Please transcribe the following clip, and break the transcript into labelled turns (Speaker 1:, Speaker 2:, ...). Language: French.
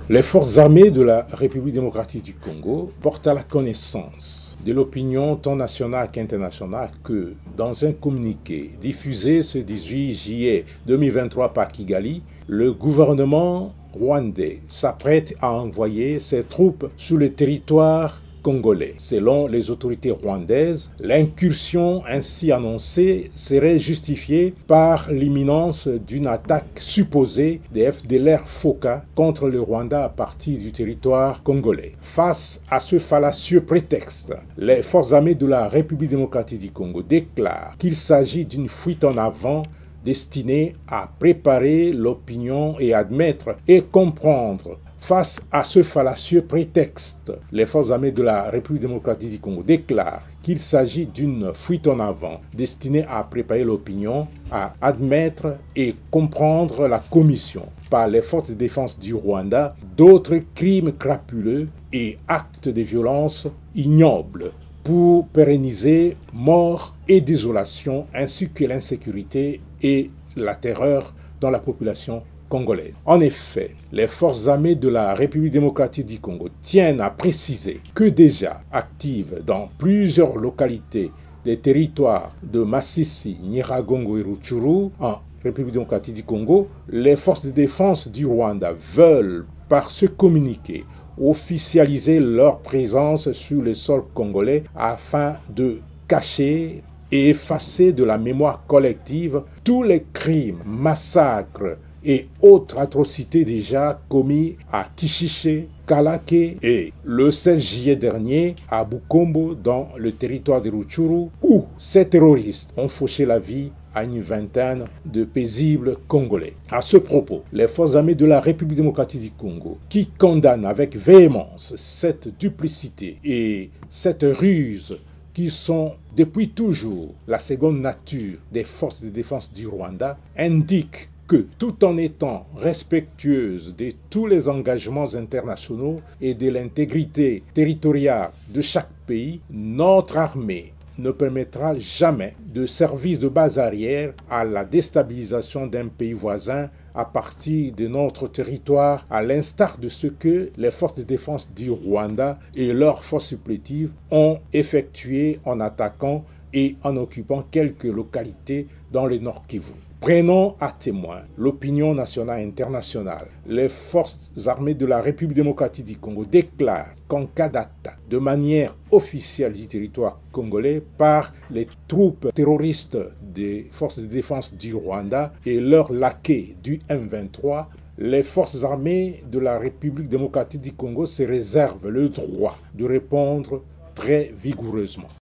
Speaker 1: Les forces armées de la République démocratique du Congo portent à la connaissance de l'opinion tant nationale qu'internationale que, dans un communiqué diffusé ce 18 juillet 2023 par Kigali, le gouvernement rwandais s'apprête à envoyer ses troupes sur le territoire congolais. Selon les autorités rwandaises, l'incursion ainsi annoncée serait justifiée par l'imminence d'une attaque supposée des FDLR Foka contre le Rwanda à partir du territoire congolais. Face à ce fallacieux prétexte, les forces armées de la République démocratique du Congo déclarent qu'il s'agit d'une fuite en avant destinée à préparer l'opinion et admettre et comprendre. Face à ce fallacieux prétexte, les forces armées de la République démocratique du Congo déclarent qu'il s'agit d'une fuite en avant destinée à préparer l'opinion, à admettre et comprendre la commission par les forces de défense du Rwanda d'autres crimes crapuleux et actes de violence ignobles pour pérenniser mort et désolation ainsi que l'insécurité et la terreur dans la population congolaise. En effet, les forces armées de la République démocratique du Congo tiennent à préciser que déjà actives dans plusieurs localités des territoires de Masisi, Nyiragongo et Rutshuru, en République démocratique du Congo, les forces de défense du Rwanda veulent, par ce communiqué, officialiser leur présence sur le sol congolais afin de cacher et effacer de la mémoire collective tous les crimes, massacres et autres atrocités déjà commis à Kishiché, Kalake et le 16 juillet dernier à Bukombo dans le territoire de Rutshuru où ces terroristes ont fauché la vie à une vingtaine de paisibles Congolais. À ce propos, les forces armées de la République démocratique du Congo, qui condamnent avec véhémence cette duplicité et cette ruse qui sont depuis toujours la seconde nature des forces de défense du Rwanda, indiquent que, tout en étant respectueuse de tous les engagements internationaux et de l'intégrité territoriale de chaque pays, notre armée ne permettra jamais de servir de base arrière à la déstabilisation d'un pays voisin à partir de notre territoire, à l'instar de ce que les forces de défense du Rwanda et leurs forces supplétives ont effectué en attaquant et en occupant quelques localités dans le Nord Kivu. Prenons à témoin l'opinion nationale et internationale. Les forces armées de la République démocratique du Congo déclarent qu'en cas d'attaque de manière officielle du territoire congolais par les troupes terroristes des forces de défense du Rwanda et leurs laquais du M23, les forces armées de la République démocratique du Congo se réservent le droit de répondre très vigoureusement.